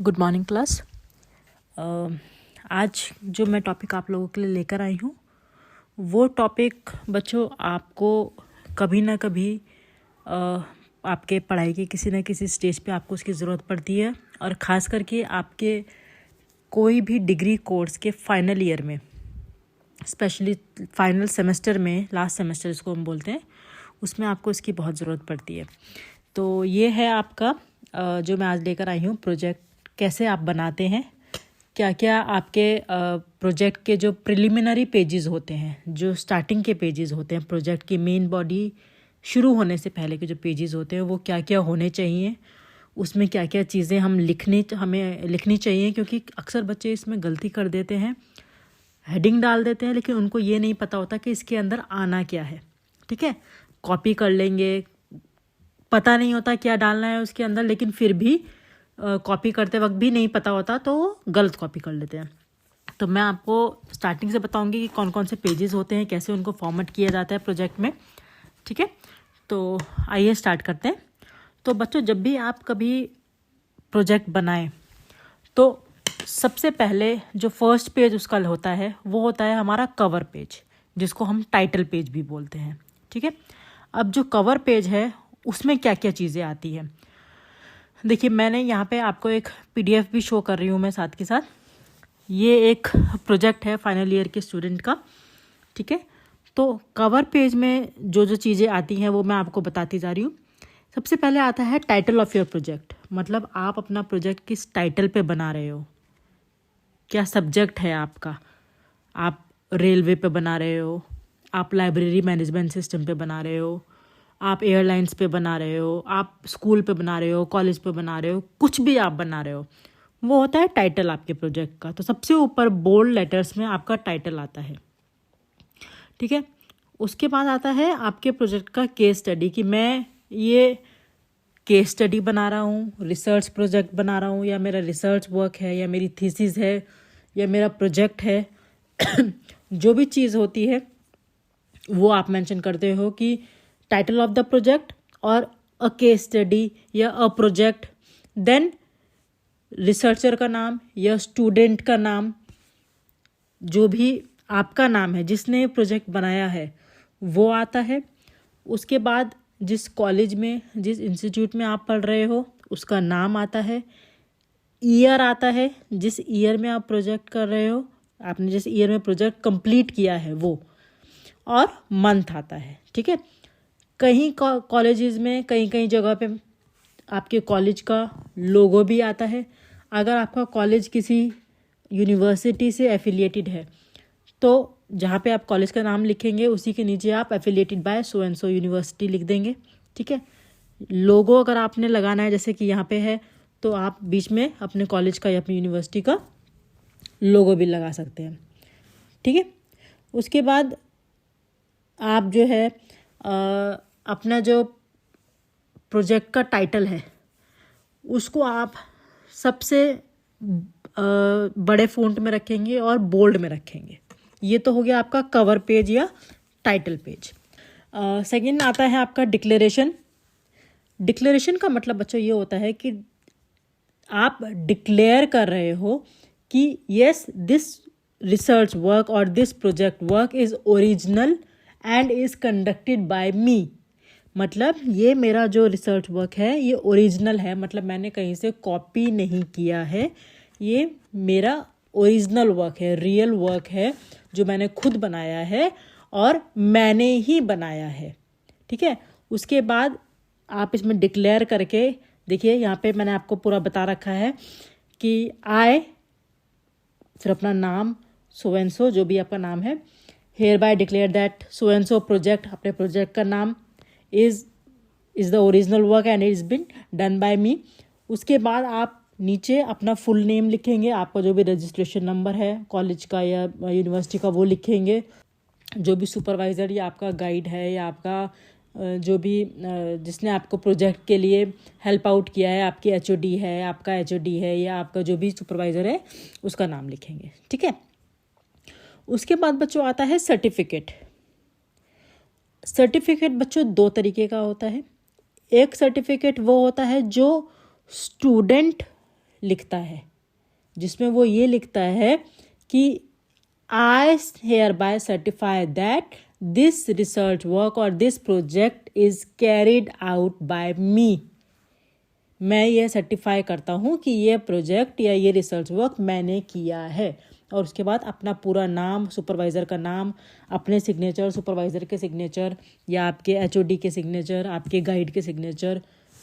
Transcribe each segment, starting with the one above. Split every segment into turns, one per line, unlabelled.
Good morning class. आज जो मैं टॉपिक आप लोगों के लिए लेकर आई हूँ वो टॉपिक बच्चों आपको कभी ना कभी आपके पढ़ाई के किसी न किसी स्टेज पे आपको उसकी ज़रूरत पड़ती है, और ख़ास करके आपके कोई भी डिग्री कोर्स के फाइनल ईयर में, स्पेशली फाइनल सेमेस्टर में, लास्ट सेमेस्टर इसको हम बोलते हैं, उसमें आपको इसकी बहुत ज़रूरत पड़ती है। तो ये है आपका जो मैं आज लेकर आई हूँ प्रोजेक्ट, कैसे आप बनाते हैं, क्या क्या आपके प्रोजेक्ट के जो प्रिलिमिनरी पेजेस होते हैं, जो स्टार्टिंग के पेजेस होते हैं, प्रोजेक्ट की मेन बॉडी शुरू होने से पहले के जो पेजेस होते हैं वो क्या क्या होने चाहिए, उसमें क्या क्या चीज़ें हमें लिखनी चाहिए। क्योंकि अक्सर बच्चे इसमें गलती कर देते हैं, हेडिंग डाल देते हैं, लेकिन उनको ये नहीं पता होता कि इसके अंदर आना क्या है। ठीक है, कॉपी कर लेंगे, पता नहीं होता क्या डालना है उसके अंदर, लेकिन फिर भी कॉपी करते वक्त भी नहीं पता होता तो गलत कॉपी कर लेते हैं। तो मैं आपको स्टार्टिंग से बताऊंगी कि कौन कौन से पेजेस होते हैं, कैसे उनको फॉर्मेट किया जाता है प्रोजेक्ट में। ठीक है, तो आइए स्टार्ट करते हैं। तो बच्चों, जब भी आप कभी प्रोजेक्ट बनाएं तो सबसे पहले जो फर्स्ट पेज उसका होता है वो होता है हमारा कवर पेज, जिसको हम टाइटल पेज भी बोलते हैं। ठीक है, अब जो कवर पेज है उसमें क्या क्या चीज़ें आती हैं, देखिए मैंने यहाँ पे आपको एक पीडीएफ भी शो कर रही हूँ मैं साथ के साथ। ये एक प्रोजेक्ट है फाइनल ईयर के स्टूडेंट का। ठीक है, तो कवर पेज में जो जो चीज़ें आती हैं वो मैं आपको बताती जा रही हूँ। सबसे पहले आता है टाइटल ऑफ योर प्रोजेक्ट, मतलब आप अपना प्रोजेक्ट किस टाइटल पे बना रहे हो, क्या सब्जेक्ट है आपका। आप रेलवे पे बना रहे हो, आप लाइब्रेरी मैनेजमेंट सिस्टम पे बना रहे हो, आप एयरलाइंस पे बना रहे हो, आप स्कूल पे बना रहे हो, कॉलेज पे बना रहे हो, कुछ भी आप बना रहे हो, वो होता है टाइटल आपके प्रोजेक्ट का। तो सबसे ऊपर बोल्ड लेटर्स में आपका टाइटल आता है। ठीक है, उसके बाद आता है आपके प्रोजेक्ट का केस स्टडी, कि मैं ये केस स्टडी बना रहा हूँ, रिसर्च प्रोजेक्ट बना रहा हूँ, या मेरा रिसर्च वर्क है, या मेरी थीसिस है, या मेरा प्रोजेक्ट है। जो भी चीज़ होती है वो आप मेंशन करते हो कि टाइटल ऑफ द प्रोजेक्ट और अ केस स्टडी या अ प्रोजेक्ट, देन रिसर्चर का नाम या स्टूडेंट का नाम, जो भी आपका नाम है जिसने प्रोजेक्ट बनाया है वो आता है। उसके बाद जिस कॉलेज में, जिस इंस्टीट्यूट में आप पढ़ रहे हो उसका नाम आता है, ईयर आता है, जिस ईयर में आप प्रोजेक्ट कर रहे हो, आपने जिस ईयर में प्रोजेक्ट कंप्लीट किया है वो, और मंथ आता है। ठीक है, कहीं कॉलेजेस में कहीं कहीं जगह पे आपके कॉलेज का लोगो भी आता है। अगर आपका कॉलेज किसी यूनिवर्सिटी से एफिलिएटेड है तो जहाँ पे आप कॉलेज का नाम लिखेंगे उसी के नीचे आप affiliated by so and so university लिख देंगे। ठीक है, लोगो अगर आपने लगाना है जैसे कि यहाँ पे है, तो आप बीच में अपने कॉलेज का या अपनी यूनिवर्सिटी का लोगो भी लगा सकते हैं। ठीक है, उसके बाद आप जो है अपना जो प्रोजेक्ट का टाइटल है उसको आप सबसे बड़े फ़ॉन्ट में रखेंगे और बोल्ड में रखेंगे। ये तो हो गया आपका कवर पेज या टाइटल पेज। सेकंड आता है आपका डिक्लेरेशन। डिक्लेरेशन का मतलब बच्चों ये होता है कि आप डिक्लेयर कर रहे हो कि यस, दिस रिसर्च वर्क और this project work is original and is conducted by me. मतलब ये मेरा जो रिसर्च वर्क है ये ओरिजिनल है, मतलब मैंने कहीं से कॉपी नहीं किया है, ये मेरा ओरिजिनल वर्क है, रियल वर्क है जो मैंने खुद बनाया है और मैंने ही बनाया है। ठीक है, उसके बाद आप इसमें डिक्लेयर करके देखिए, यहाँ पे मैंने आपको पूरा बता रखा है कि आई, फिर अपना नाम सो एंड सो, जो भी आपका नाम है, hereby declare that so and so project, अपने प्रोजेक्ट का नाम is the original work and is been done by me. उसके बाद आप नीचे अपना फुल नेम लिखेंगे, आपका जो भी रजिस्ट्रेशन नंबर है कॉलेज का या यूनिवर्सिटी का वो लिखेंगे, जो भी सुपरवाइज़र या आपका गाइड है या आपका जो भी जिसने आपको प्रोजेक्ट के लिए हेल्प आउट किया है, आपकी एचओडी है, आपका एचओडी है, या आपका जो भी सुपरवाइज़र है उसका नाम लिखेंगे। ठीक है, उसके बाद बच्चों आता है सर्टिफिकेट। सर्टिफिकेट बच्चों दो तरीके का होता है। एक सर्टिफिकेट वो होता है जो स्टूडेंट लिखता है, जिसमें वो ये लिखता है कि I hereby certify that this research work or this project is carried out by me. मैं ये सर्टिफाई करता हूँ कि ये प्रोजेक्ट या ये रिसर्च वर्क मैंने किया है। और उसके बाद अपना पूरा नाम, सुपरवाइज़र का नाम, अपने सिग्नेचर, सुपरवाइज़र के सिग्नेचर या आपके HOD के सिग्नेचर, आपके गाइड के सिग्नेचर,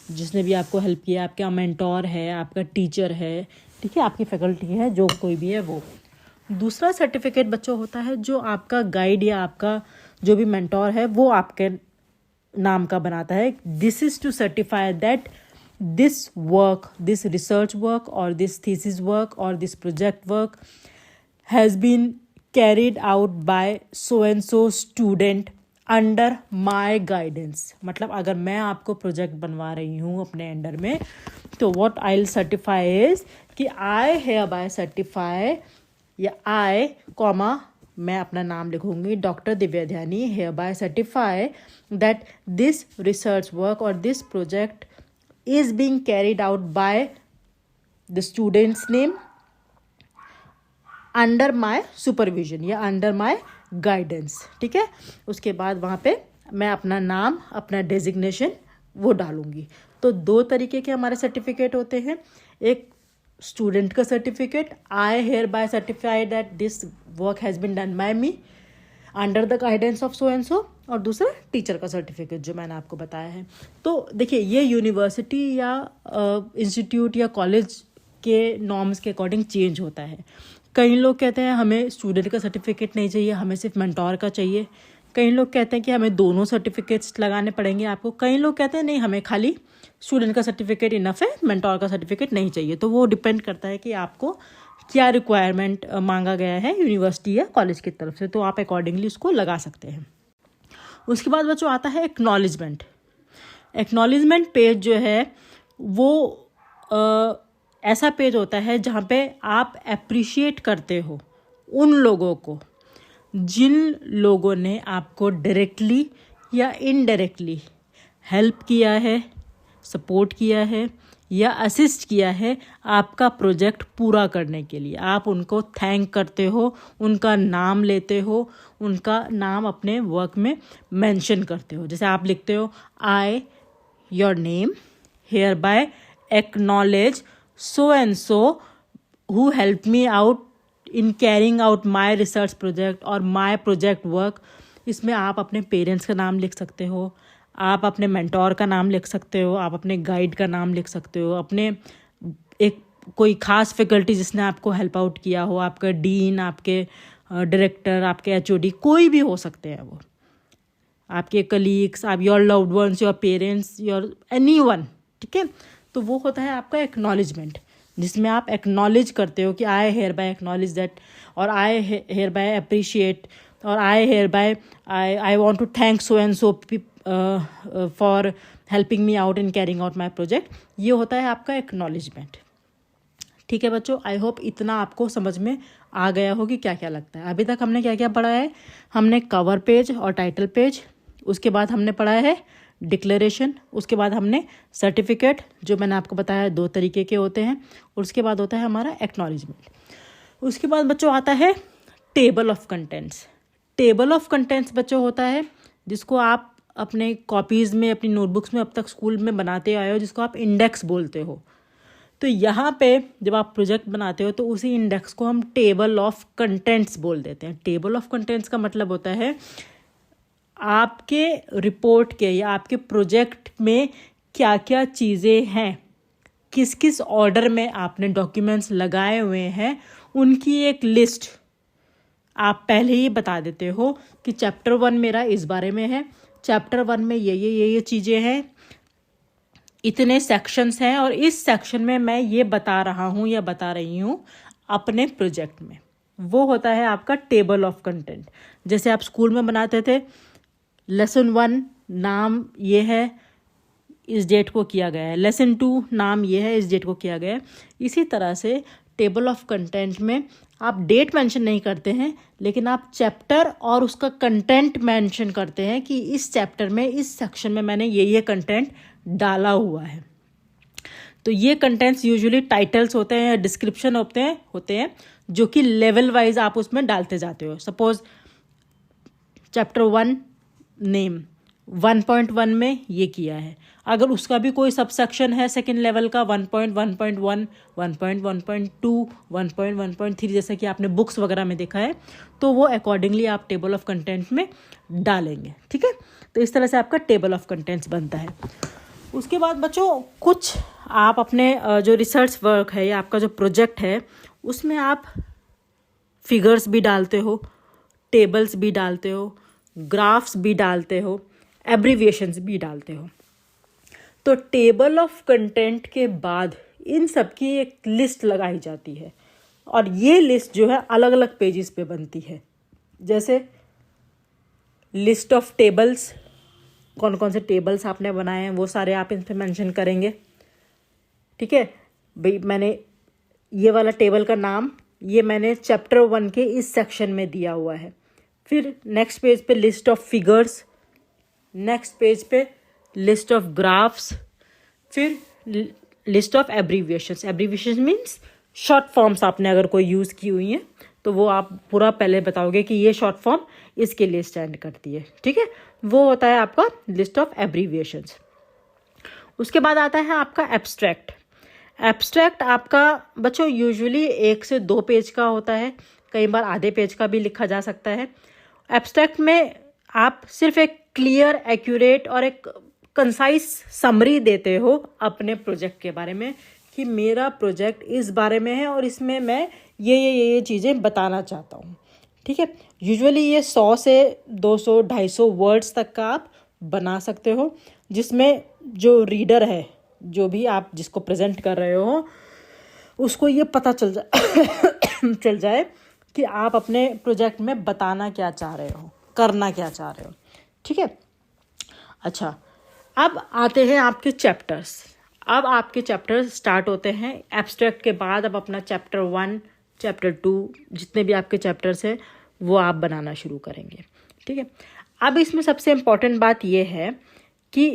जिसने भी आपको हेल्प किया, आपका मेंटोर है, आपका टीचर है, ठीक है, आपकी फैकल्टी है, जो कोई भी है वो। दूसरा सर्टिफिकेट बच्चों होता है जो आपका गाइड या आपका जो भी मेंटोर है वो आपके नाम का बनाता है। This is to certify that this work, this research work और दिस थीसिस वर्क और this project work has been carried out by so and so student under my guidance. मतलब अगर मैं आपको प्रोजेक्ट बनवा रही हूँ अपने अंडर में, तो what I will certify is कि आई हेयर बाय सर्टिफाई या आई कॉमा मैं अपना नाम लिखूंगी, doctor Divya Dhyani hereby certify that this research work और this project is being carried out by the students name under my supervision या under my guidance. ठीक है, उसके बाद वहाँ पे मैं अपना नाम, अपना डेजिग्नेशन वो डालूंगी। तो दो तरीके के हमारे सर्टिफिकेट होते हैं, एक स्टूडेंट का certificate, I hereby certify that this work has been done by me under the guidance of so and so, और दूसरा टीचर का सर्टिफिकेट जो मैंने आपको बताया है। तो देखिए, ये यूनिवर्सिटी या इंस्टीट्यूट या कॉलेज के नॉर्म्स के अकॉर्डिंग चेंज होता है। कई लोग कहते हैं हमें स्टूडेंट का सर्टिफिकेट नहीं चाहिए, हमें सिर्फ मेंटोर का चाहिए। कई लोग कहते हैं कि हमें दोनों सर्टिफिकेट्स लगाने पड़ेंगे आपको। कई लोग कहते हैं नहीं, हमें खाली स्टूडेंट का सर्टिफिकेट इनफ है, मेंटोर का सर्टिफिकेट नहीं चाहिए। तो वो डिपेंड करता है कि आपको क्या रिक्वायरमेंट मांगा गया है यूनिवर्सिटी या कॉलेज की तरफ से, तो आप अकॉर्डिंगली उसको लगा सकते हैं। उसके बाद बच्चों आता है एक्नॉलेजमेंट। एक्नॉलेजमेंट पेज जो है वो ऐसा पेज होता है जहाँ पे आप अप्रिशिएट करते हो उन लोगों को जिन लोगों ने आपको डायरेक्टली या इनडायरेक्टली हेल्प किया है, सपोर्ट किया है या असिस्ट किया है आपका प्रोजेक्ट पूरा करने के लिए। आप उनको थैंक करते हो, उनका नाम लेते हो, उनका नाम अपने वर्क में मेंशन करते हो। जैसे आप लिखते हो, I your name hereby acknowledge so and so who helped me out in carrying out my research project or my project work। इसमें आप अपने पेरेंट्स का नाम लिख सकते हो, आप अपने मेंटोर का नाम लिख सकते हो, आप अपने गाइड का नाम लिख सकते हो, अपने एक कोई खास फैकल्टी जिसने आपको हेल्प आउट किया हो, आपका डीन, आपके डायरेक्टर, आपके HOD, कोई भी हो सकते हैं वो, आपके कलीग्स, आप your loved ones, your parents, your anyone. ठीक है, तो वो होता है आपका एक्नॉलेजमेंट, जिसमें आप एक्नॉलेज करते हो कि I hereby acknowledge that, और आई हेयर बाय अप्रिशिएट, और I hereby I want to thank so and so for helping me out in carrying out my project. ये होता है आपका एक्नॉलेजमेंट। ठीक है बच्चों, आई होप इतना आपको समझ में आ गया हो कि क्या क्या लगता है। अभी तक हमने क्या क्या पढ़ा है, हमने कवर पेज और टाइटल पेज, उसके बाद हमने पढ़ा है डिक्लेरेशन, उसके बाद हमने सर्टिफिकेट जो मैंने आपको बताया 2 तरीके के होते हैं, और उसके बाद होता है हमारा एक्नॉलेजमेंट। उसके बाद बच्चों आता है table of contents. Table of contents बच्चों होता है जिसको आप अपने कॉपीज़ में, अपनी नोटबुक्स में अब तक स्कूल में बनाते आए हो, जिसको आप इंडेक्स बोलते हो। तो यहाँ पे जब आप प्रोजेक्ट बनाते हो तो उसी इंडेक्स को हम टेबल ऑफ कंटेंट्स बोल देते हैं। टेबल ऑफ कंटेंट्स का मतलब होता है आपके रिपोर्ट के या आपके प्रोजेक्ट में क्या क्या चीज़ें हैं, किस किस ऑर्डर में आपने डॉक्यूमेंट्स लगाए हुए हैं, उनकी एक लिस्ट आप पहले ही बता देते हो कि चैप्टर 1 मेरा इस बारे में है, चैप्टर 1 में ये चीज़ें हैं, इतने सेक्शंस हैं, और इस सेक्शन में मैं ये बता रहा हूँ या बता रही हूँ अपने प्रोजेक्ट में। वो होता है आपका टेबल ऑफ कंटेंट। जैसे आप स्कूल में बनाते थे, लेसन 1 नाम ये है, इस डेट को किया गया है, लेसन 2 नाम ये है, इस डेट को किया गया है। इसी तरह से टेबल ऑफ कंटेंट में आप डेट मेंशन नहीं करते हैं, लेकिन आप चैप्टर और उसका कंटेंट मेंशन करते हैं कि इस चैप्टर में, इस सेक्शन में मैंने ये कंटेंट डाला हुआ है। तो ये कंटेंट्स यूजुअली टाइटल्स होते हैं या डिस्क्रिप्शन होते हैं जो कि लेवल वाइज आप उसमें डालते जाते हो। सपोज चैप्टर 1 नेम 1.1 में ये किया है, अगर उसका भी कोई सबसेक्शन है सेकेंड लेवल का 1.1.1, 1.1.2, 1.1.3 जैसे कि आपने बुक्स वगैरह में देखा है, तो वो अकॉर्डिंगली आप टेबल ऑफ कंटेंट में डालेंगे। ठीक है, तो इस तरह से आपका टेबल ऑफ कंटेंट्स बनता है। उसके बाद बच्चों कुछ आप अपने जो रिसर्च वर्क है या आपका जो प्रोजेक्ट है उसमें आप फिगर्स भी डालते हो, टेबल्स भी डालते हो, ग्राफ्स भी डालते हो, एब्रीविएशंस भी डालते हो। तो टेबल ऑफ कंटेंट के बाद इन सब की एक लिस्ट लगाई जाती है और ये लिस्ट जो है अलग अलग पेजेस पे बनती है। जैसे लिस्ट ऑफ टेबल्स, कौन कौन से टेबल्स आपने बनाए हैं वो सारे आप इन पे मेंशन करेंगे। ठीक है भाई, मैंने ये वाला टेबल का नाम ये मैंने चैप्टर 1 के इस सेक्शन में दिया हुआ है। फिर नेक्स्ट पेज पे list of figures, next page पे लिस्ट ऑफ ग्राफ्स, फिर list of abbreviations. Abbreviations means short forms आपने अगर कोई यूज़ की हुई हैं तो वो आप पूरा पहले बताओगे कि ये शॉर्ट फॉर्म इसके लिए स्टैंड करती है। ठीक है, वो होता है आपका लिस्ट ऑफ एब्रीविएशंस। उसके बाद आता है आपका एब्स्ट्रैक्ट। एब्स्ट्रैक्ट आपका बच्चों यूजुअली 1 से 2 पेज का होता है, कई बार आधे पेज का भी लिखा जा सकता है। एब्स्ट्रैक्ट में आप सिर्फ एक क्लियर, एक्यूरेट और एक कंसाइज समरी देते हो अपने प्रोजेक्ट के बारे में कि मेरा प्रोजेक्ट इस बारे में है और इसमें मैं ये चीज़ें बताना चाहता हूँ। ठीक है, यूजुअली ये 100 से 200, 250 वर्ड्स तक का आप बना सकते हो, जिसमें जो रीडर है, जो भी आप जिसको प्रेजेंट कर रहे हो, उसको ये पता चल जाए कि आप अपने प्रोजेक्ट में बताना क्या चाह रहे हो, करना क्या चाह रहे हो। ठीक है, अच्छा अब आते हैं आपके चैप्टर्स। अब आपके चैप्टर्स स्टार्ट होते हैं एब्स्ट्रैक्ट के बाद। अब अपना चैप्टर 1, चैप्टर 2 जितने भी आपके चैप्टर्स हैं वो आप बनाना शुरू करेंगे। ठीक है, अब इसमें सबसे इम्पॉर्टेंट बात ये है कि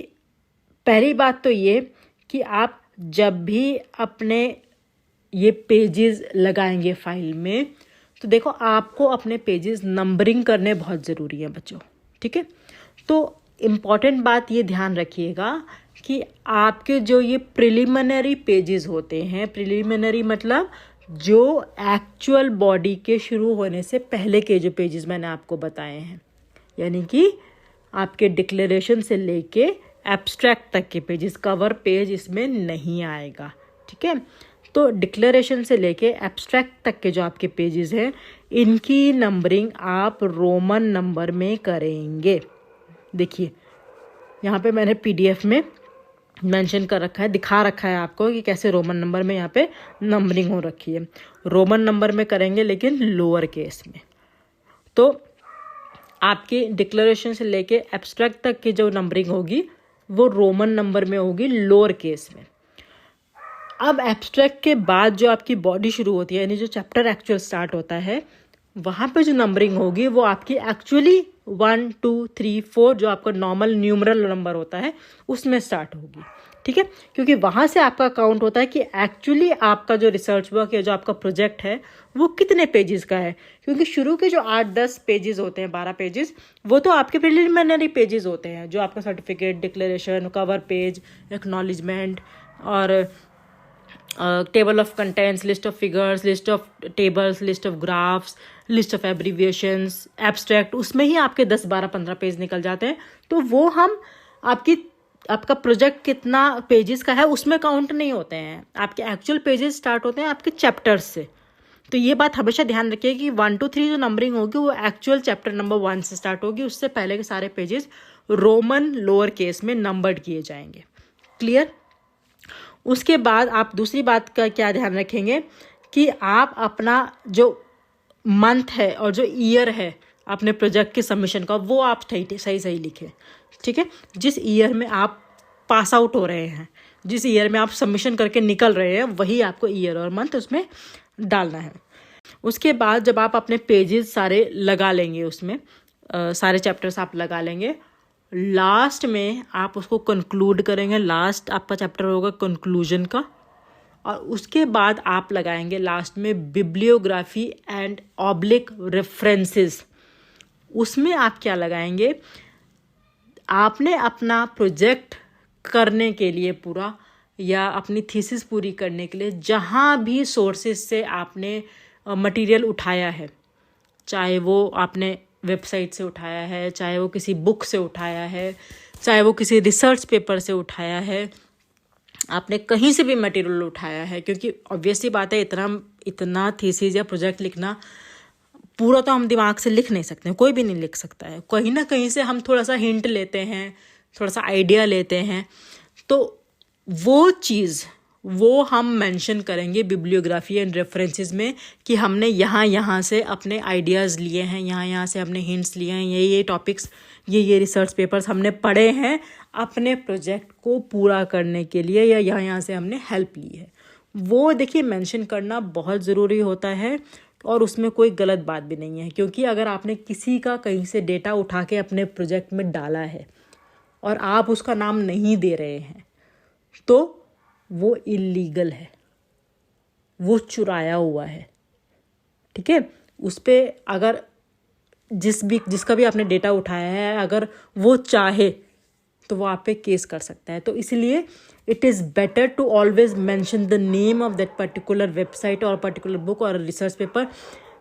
पहली बात तो ये कि आप जब भी अपने ये पेजेस लगाएंगे फाइल में, तो देखो आपको अपने पेजेस नंबरिंग करने बहुत ज़रूरी है बच्चों। ठीक है, तो इम्पॉर्टेंट बात ये ध्यान रखिएगा कि आपके जो ये प्रिलिमिनरी पेजेस होते हैं, प्रिलिमिनरी मतलब जो एक्चुअल बॉडी के शुरू होने से पहले के जो पेजेस मैंने आपको बताए हैं, यानी कि आपके डिक्लेरेशन से लेके एब्स्ट्रैक्ट तक के पेजेस, कवर पेज इसमें नहीं आएगा। ठीक है, तो डिक्लेरेशन से लेके एब्स्ट्रैक्ट तक के जो आपके पेजेस हैं इनकी नंबरिंग आप रोमन नंबर में करेंगे। देखिए यहाँ पे मैंने PDF में मेंशन कर रखा है, दिखा रखा है आपको कि कैसे रोमन नंबर में यहाँ पे नंबरिंग हो रखी है। रोमन नंबर में करेंगे लेकिन लोअर केस में। तो आपकी डिक्लेरेशन से लेके एब्स्ट्रैक्ट तक की जो नंबरिंग होगी वो रोमन नंबर में होगी, लोअर केस में। अब एब्स्ट्रैक्ट के बाद जो आपकी बॉडी शुरू होती है, यानी जो चैप्टर एक्चुअल स्टार्ट होता है, वहाँ पे जो नंबरिंग होगी वो आपकी एक्चुअली 1, 2, 3, 4 जो आपका नॉर्मल न्यूमरल नंबर होता है उसमें स्टार्ट होगी। ठीक है, क्योंकि वहाँ से आपका काउंट होता है कि एक्चुअली आपका जो रिसर्च वर्क या जो आपका प्रोजेक्ट है वो कितने पेजेस का है। क्योंकि शुरू के जो 8-10 पेजेस होते हैं, 12 पेजेस, वो तो आपके प्रिलिमिनरी पेजेस होते हैं, जो आपका certificate, declaration, cover page, acknowledgement और table of contents, list of figures, list of tables, list of graphs, list of abbreviations, abstract, उसमें ही आपके 10, 12, 15 पेज निकल जाते हैं। तो वो हम आपका प्रोजेक्ट कितना पेजेस का है उसमें काउंट नहीं होते हैं, आपके एक्चुअल पेजेस स्टार्ट होते हैं आपके चैप्टर्स से। तो ये बात हमेशा ध्यान रखिए कि 1, 2, 3 जो नंबरिंग होगी वो एक्चुअल चैप्टर नंबर 1 से स्टार्ट होगी, उससे पहले के सारे पेजेस रोमन लोअर केस में नंबर्ड किए जाएंगे। क्लियर? उसके बाद आप दूसरी बात का क्या ध्यान रखेंगे कि आप अपना जो मंथ है और जो ईयर है अपने प्रोजेक्ट के सबमिशन का वो आप सही लिखें। ठीक है, जिस ईयर में आप पास आउट हो रहे हैं, जिस ईयर में आप सबमिशन करके निकल रहे हैं, वही आपको ईयर और मंथ उसमें डालना है। उसके बाद जब आप अपने पेजेस सारे लगा लेंगे, उसमें सारे चैप्टर्स आप लगा लेंगे, लास्ट में आप उसको कंक्लूड करेंगे। लास्ट आपका चैप्टर होगा कंक्लूजन का, और उसके बाद आप लगाएंगे लास्ट में बिब्लियोग्राफी एंड ऑब्लिक रेफरेंसेस। उसमें आप क्या लगाएंगे, आपने अपना प्रोजेक्ट करने के लिए पूरा या अपनी थीसिस पूरी करने के लिए जहाँ भी सोर्सेस से आपने मटेरियल उठाया है, चाहे वो आपने वेबसाइट से उठाया है, चाहे वो किसी बुक से उठाया है, चाहे वो किसी रिसर्च पेपर से उठाया है, आपने कहीं से भी मटेरियल उठाया है, क्योंकि ऑब्वियसली बात है इतना थीसिस या प्रोजेक्ट लिखना पूरा तो हम दिमाग से लिख नहीं सकते हैं, कोई भी नहीं लिख सकता है। कहीं ना कहीं से हम थोड़ा सा हिंट लेते हैं, थोड़ा सा आइडिया लेते हैं, तो वो चीज़ वो हम मेंशन करेंगे बिब्लियोग्राफी एंड रेफरेंसेस में कि हमने यहाँ से अपने आइडियाज़ लिए हैं, यहाँ से हमने हिंट्स लिए हैं, ये टॉपिक्स, ये रिसर्च पेपर्स हमने पढ़े हैं अपने प्रोजेक्ट को पूरा करने के लिए, या यहाँ से हमने हेल्प ली है। वो देखिए मेंशन करना बहुत ज़रूरी होता है और उसमें कोई गलत बात भी नहीं है, क्योंकि अगर आपने किसी का कहीं से डेटा उठा के अपने प्रोजेक्ट में डाला है और आप उसका नाम नहीं दे रहे हैं तो वो इलीगल है, वो चुराया हुआ है। ठीक है, उस पर अगर जिसका भी आपने डेटा उठाया है, अगर वो चाहे तो वो आप पे केस कर सकता है। तो इसलिए it is better to always mention the name of that particular website और पर्टिकुलर बुक और रिसर्च पेपर,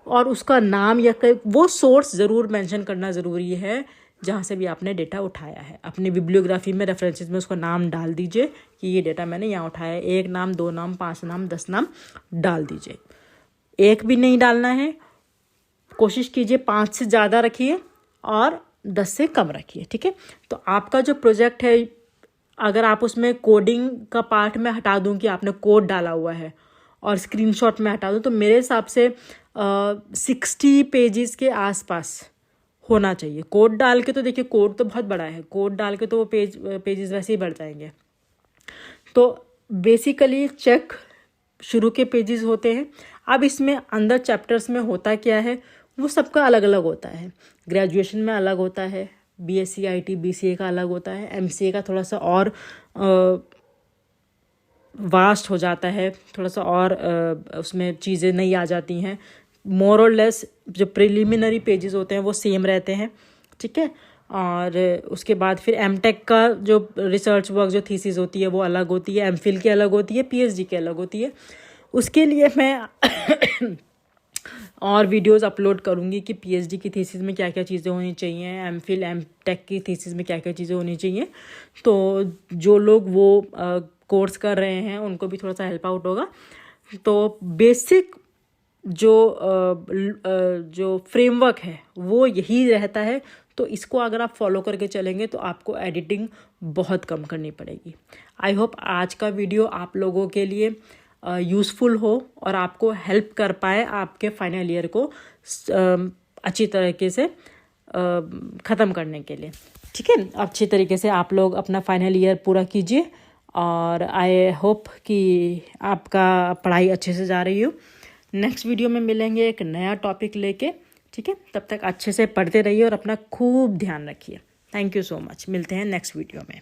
और उसका नाम या वो सोर्स ज़रूर मेंशन करना ज़रूरी है जहाँ से भी आपने डेटा उठाया है। अपनी बिब्लियोग्राफी में रेफरेंसेस में उसका नाम डाल दीजिए कि ये डेटा मैंने यहाँ उठाया है। 1 नाम, 2 नाम, 5 नाम, 10 नाम डाल दीजिए। 1 भी नहीं डालना है, कोशिश कीजिए 5 से ज़्यादा रखिए और 10 से कम रखिए। ठीक है, तो आपका जो प्रोजेक्ट है, अगर आप उसमें कोडिंग का पार्ट में हटा दूं कि आपने कोड डाला हुआ है और स्क्रीनशॉट में हटा दूं, तो मेरे हिसाब से 60 पेजेस के आसपास होना चाहिए। कोड डाल के तो देखिए कोड तो बहुत बड़ा है, कोड डाल के तो वो पेजेस वैसे ही बढ़ जाएंगे। तो बेसिकली चेक शुरू के पेजेस होते हैं। अब इसमें अंदर चैप्टर्स में होता क्या है, वो सबका अलग अलग होता है। ग्रेजुएशन में अलग होता है, BSc IT BCA का अलग होता है, MCA का थोड़ा सा और वास्ट हो जाता है, थोड़ा सा और उसमें चीज़ें नहीं आ जाती हैं। मोर और लेस जो प्रिलिमिनरी पेजेस होते हैं वो सेम रहते हैं। ठीक है, और उसके बाद फिर MTech का जो रिसर्च वर्क जो थीसिस होती है वो अलग होती है, MPhil की अलग होती है, PhD की अलग होती है। उसके लिए मैं और वीडियोस अपलोड करूँगी कि PhD की थीसिस में क्या क्या चीज़ें होनी चाहिए, MPhil MTech की थीसिस में क्या क्या चीज़ें होनी चाहिए। तो जो लोग वो कोर्स कर रहे हैं उनको भी थोड़ा सा हेल्प आउट होगा। तो बेसिक जो फ्रेमवर्क है वो यही रहता है। तो इसको अगर आप फॉलो करके चलेंगे तो आपको एडिटिंग बहुत कम करनी पड़ेगी। आई होप आज का वीडियो आप लोगों के लिए यूज़फुल हो और आपको हेल्प कर पाए आपके फाइनल ईयर को अच्छी तरीके से ख़त्म करने के लिए। ठीक है, अच्छी तरीके से आप लोग अपना फाइनल ईयर पूरा कीजिए और आई होप कि आपका पढ़ाई अच्छे से जा रही हो। नेक्स्ट वीडियो में मिलेंगे एक नया टॉपिक लेके। ठीक है, तब तक अच्छे से पढ़ते रहिए और अपना खूब ध्यान रखिए। थैंक यू सो मच, मिलते हैं नेक्स्ट वीडियो में।